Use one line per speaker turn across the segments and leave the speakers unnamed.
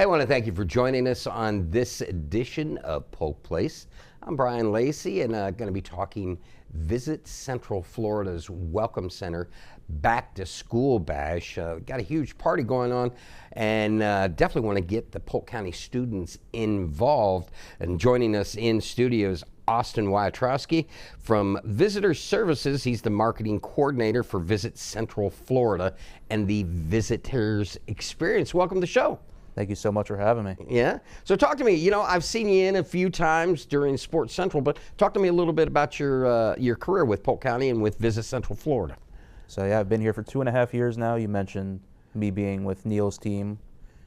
Hey, I want to thank you for joining us on this edition of Polk Place. I'm Brian Lacey, and going to be talking Visit Central Florida's Welcome Center Back to School Bash. Got a huge party going on, and definitely want to get the Polk County students involved. And joining us in studio is Austin Wyatrowski from Visitor Services. He's the marketing coordinator for Visit Central Florida and the Visitors Experience. Welcome to the show.
Thank you so much for having me.
Yeah. So talk to me. You know, I've seen you in a few times during Sports Central, but talk to me a little bit about your career with Polk County and with Visit Central Florida.
So yeah, I've been here for 2.5 years now. You mentioned me being with Neil's team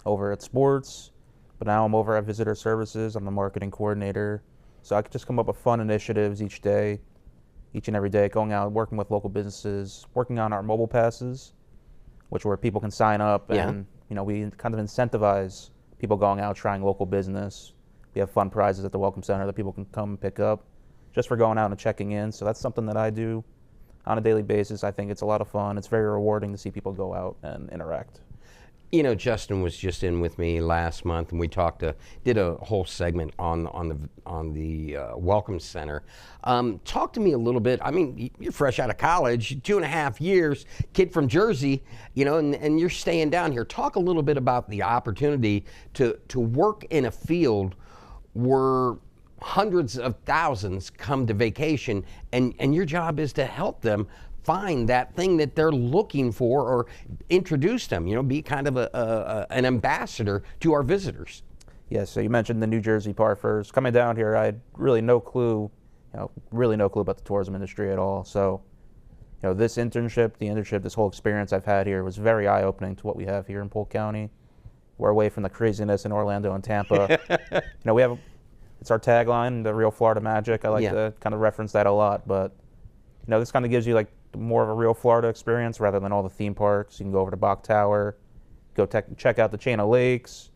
over at Sports, but now I'm over at Visitor Services. I'm the marketing coordinator. So I could just come up with fun initiatives each and every day, going out, working with local businesses, working on our mobile passes, which where people can sign up and you know, we kind of incentivize people going out trying local business. We have fun prizes at the Welcome Center that people can come and pick up just for going out and checking in. So that's something that I do on a daily basis. I think it's a lot of fun. It's very rewarding to see people go out and interact.
You know, Justin was just in with me last month, and we did a whole segment on the Welcome Center. Talk to me a little bit. I mean, you're fresh out of college, 2.5 years, kid from Jersey, you know, and you're staying down here. Talk a little bit about the opportunity to work in a field where hundreds of thousands come to vacation, and your job is to help them find that thing that they're looking for, or introduce them, you know, be kind of an ambassador to our visitors.
Yeah, so you mentioned the New Jersey part first. Coming down here, I had really no clue about the tourism industry at all. So, you know, this internship, this whole experience I've had here was very eye-opening to what we have here in Polk County. We're away from the craziness in Orlando and Tampa. You know, it's our tagline, the real Florida magic. I like to kind of reference that a lot, but, you know, this kind of gives you like more of a real Florida experience rather than all the theme parks. You can go over to Bach Tower, check out the chain of lakes,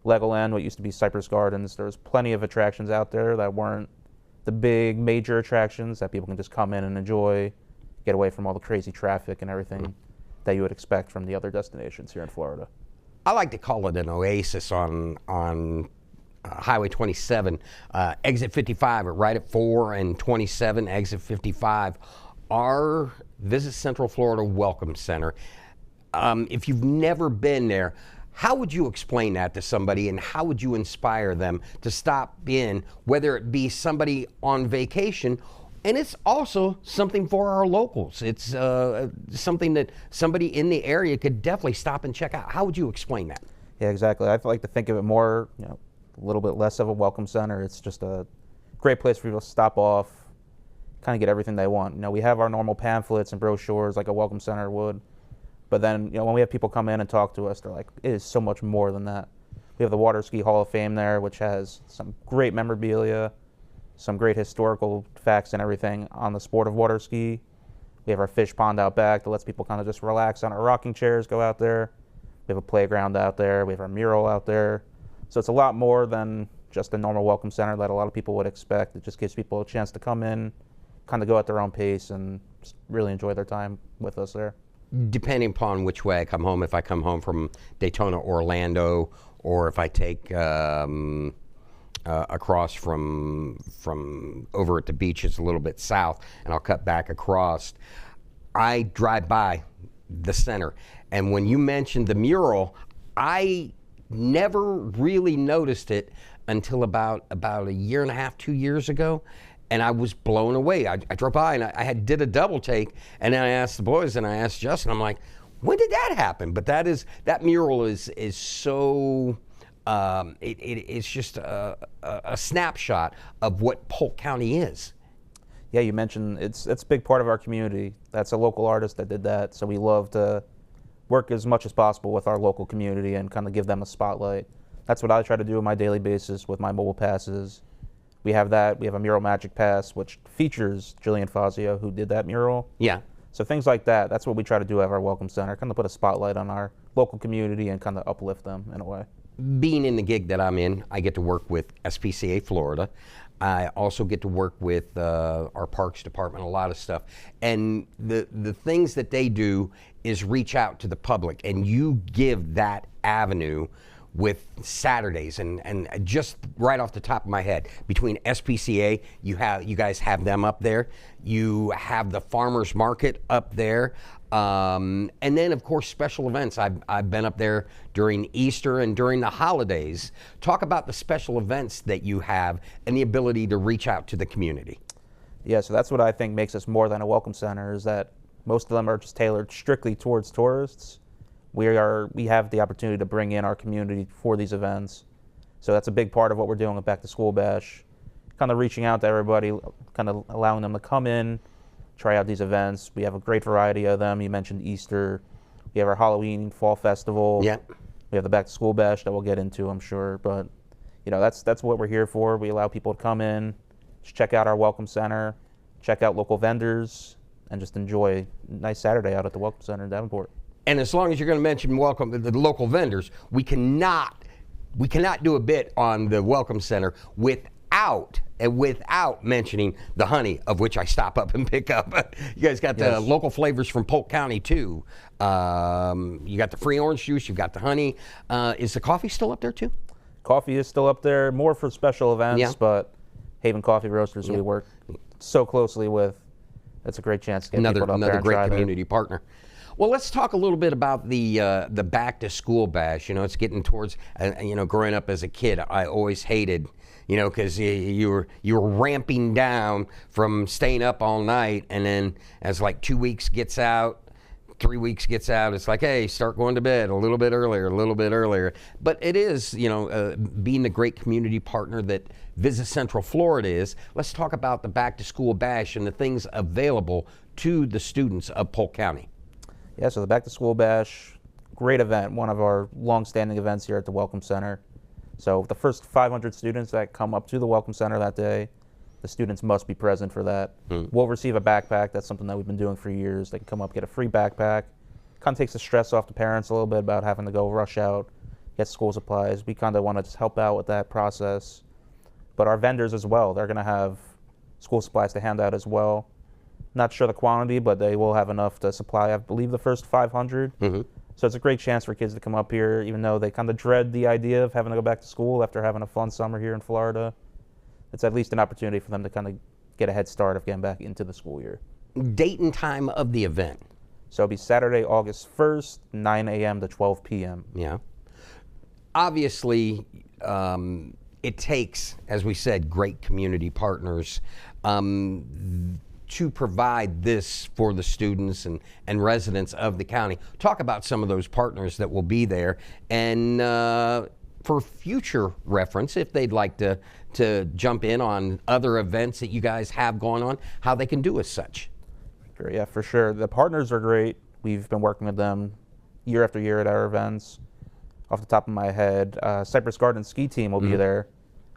Legoland, what used to be Cypress Gardens. There's plenty of attractions out there that weren't the big major attractions that people can just come in and enjoy, get away from all the crazy traffic and everything that you would expect from the other destinations here in Florida.
I like to call it an oasis on Highway 27, exit 55, right at 4 and 27, exit 55. Our Visit Central Florida Welcome Center. If you've never been there, how would you explain that to somebody, and how would you inspire them to stop in, whether it be somebody on vacation, and it's also something for our locals. It's something that somebody in the area could definitely stop and check out. How would you explain that?
Yeah, exactly. I like to think of it more, you know, a little bit less of a welcome center. It's just a great place for people to stop off, kind of get everything they want. You know, we have our normal pamphlets and brochures like a welcome center would, but then, you know, when we have people come in and talk to us, they're like, it is so much more than that. We have the Water Ski Hall of Fame there, which has some great memorabilia, some great historical facts and everything on the sport of water ski. We have our fish pond out back that lets people kind of just relax on our rocking chairs, go out there. We have a playground out there. We have our mural out there. So it's a lot more than just a normal welcome center that a lot of people would expect. It just gives people a chance to come in, kind of go at their own pace, and really enjoy their time with us there.
Depending upon which way I come home, if I come home from Daytona, Orlando, or if I take across from over at the beach, it's a little bit south, and I'll cut back across, I drive by the center. And when you mentioned the mural, I never really noticed it until about a year and a half, 2 years ago. And I was blown away. I drove by and I did a double take, and then I asked the boys and I asked Justin, I'm like, when did that happen? But that mural is so, it's just a snapshot of what Polk County is.
Yeah, you mentioned it's a big part of our community. That's a local artist that did that, so we love to work as much as possible with our local community and kind of give them a spotlight. That's what I try to do on my daily basis with my mobile passes. We have that. We have a Mural Magic Pass, which features Jillian Fazio, who did that mural.
Yeah.
So things like that, that's what we try to do at our Welcome Center, kind of put a spotlight on our local community and kind of uplift them in a way.
Being in the gig that I'm in, I get to work with SPCA Florida. I also get to work with our Parks Department, a lot of stuff. And the things that they do is reach out to the public, and you give that avenue with Saturdays, and just right off the top of my head, between SPCA, you guys have them up there. You have the farmers market up there, and then of course special events. I've been up there during Easter and during the holidays. Talk about the special events that you have and the ability to reach out to the community.
Yeah, so that's what I think makes us more than a welcome center, is that most of them are just tailored strictly towards tourists. We have the opportunity to bring in our community for these events. So that's a big part of what we're doing with Back to School Bash. Kind of reaching out to everybody, kind of allowing them to come in, try out these events. We have a great variety of them. You mentioned Easter. We have our Halloween Fall Festival.
Yep.
We have the Back to School Bash that we'll get into, I'm sure. But that's what we're here for. We allow people to come in, just check out our Welcome Center, check out local vendors, and just enjoy a nice Saturday out at the Welcome Center in Davenport.
And as long as you're going to mention the local vendors, we cannot do a bit on the Welcome Center without mentioning the honey, of which I stop up and pick up. You guys got the local flavors from Polk County too. You got the free orange juice, you've got the honey. Is the coffee still up there too?
Coffee is still up there, more for special events, but Haven Coffee Roasters we work so closely with. That's a great chance to get people up there and
another great
try
community partner. Well, let's talk a little bit about the Back to School Bash. It's getting towards, growing up as a kid, I always hated, because you were ramping down from staying up all night, and then as like 2 weeks gets out, 3 weeks gets out, it's like, hey, start going to bed a little bit earlier. But it is, being the great community partner that Visit Central Florida is. Let's talk about the Back to School Bash and the things available to the students of Polk County.
Yeah, so the Back to School Bash, great event, one of our long-standing events here at the Welcome Center. So the first 500 students that come up to the Welcome Center that day, the students must be present for that. We'll receive a backpack. That's something that we've been doing for years. They can come up, get a free backpack. Kind of takes the stress off the parents a little bit about having to go rush out, get school supplies. We kind of want to just help out with that process. But our vendors as well, they're going to have school supplies to hand out as well. Not sure the quantity, but they will have enough to supply, I believe, the first 500. So it's a great chance for kids to come up here, even though they kind of dread the idea of having to go back to school after having a fun summer here in Florida. It's at least an opportunity for them to kind of get a head start of getting back into the school year.
Date and time of the event?
So it'll be Saturday, August 1st, 9 a.m. to 12 p.m.
Yeah. Obviously, it takes, as we said, great community partners to provide this for the students and residents of the county. Talk about some of those partners that will be there, and for future reference, if they'd like to jump in on other events that you guys have going on, how they can do as such.
Sure, yeah, for sure. The partners are great. We've been working with them year after year at our events. Off the top of my head, Cypress Gardens Ski Team will be there.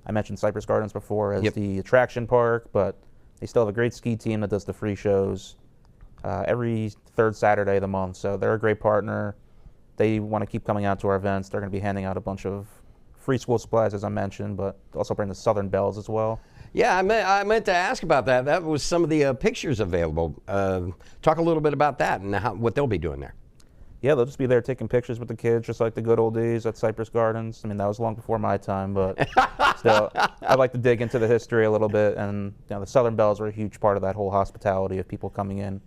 I mentioned Cypress Gardens before as the attraction park, but they still have a great ski team that does the free shows every third Saturday of the month. So they're a great partner. They want to keep coming out to our events. They're going to be handing out a bunch of free school supplies, as I mentioned, but also bring the Southern Bells as well.
Yeah, I meant to ask about that. That was some of the pictures available. Talk a little bit about that and what they'll be doing there.
Yeah, they'll just be there taking pictures with the kids, just like the good old days at Cypress Gardens. I mean, that was long before my time, but still, I'd like to dig into the history a little bit. And the Southern Bells are a huge part of that whole hospitality of people coming in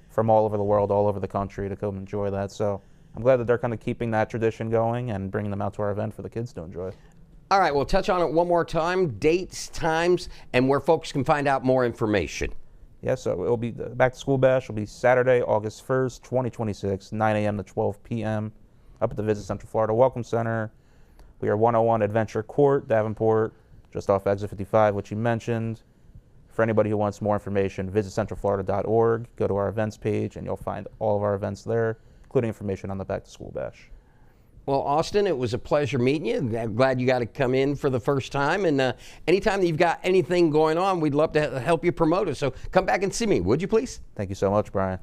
from all over the world, all over the country to come enjoy that. So I'm glad that they're kind of keeping that tradition going and bringing them out to our event for the kids to enjoy.
All right, we'll touch on it one more time, dates, times, and where folks can find out more information.
Yeah, so it'll be the Back to School Bash will be Saturday, August 1st, 2026, 9 a.m. to 12 p.m. up at the Visit Central Florida Welcome Center. We are 101 Adventure Court, Davenport, just off Exit 55, which you mentioned. For anybody who wants more information, visitcentralflorida.org. Go to our events page, and you'll find all of our events there, including information on the Back to School Bash.
Well, Austin, it was a pleasure meeting you. I'm glad you got to come in for the first time. And anytime that you've got anything going on, we'd love to help you promote it. So come back and see me, would you please?
Thank you so much, Brian.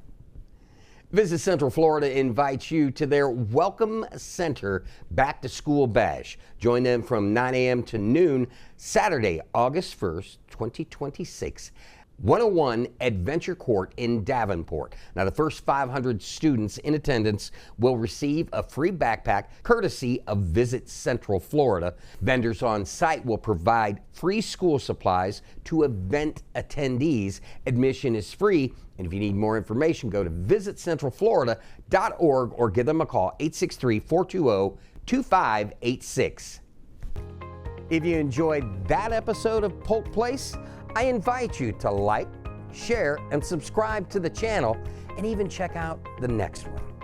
Visit Central Florida invites you to their Welcome Center Back to School Bash. Join them from 9 a.m. to noon, Saturday, August 1st, 2026, 101 Adventure Court in Davenport. Now, the first 500 students in attendance will receive a free backpack courtesy of Visit Central Florida. Vendors on site will provide free school supplies to event attendees. Admission is free, and if you need more information, go to visitcentralflorida.org or give them a call, 863-420-2586. If you enjoyed that episode of Polk Place, I invite you to like, share, and subscribe to the channel, and even check out the next one.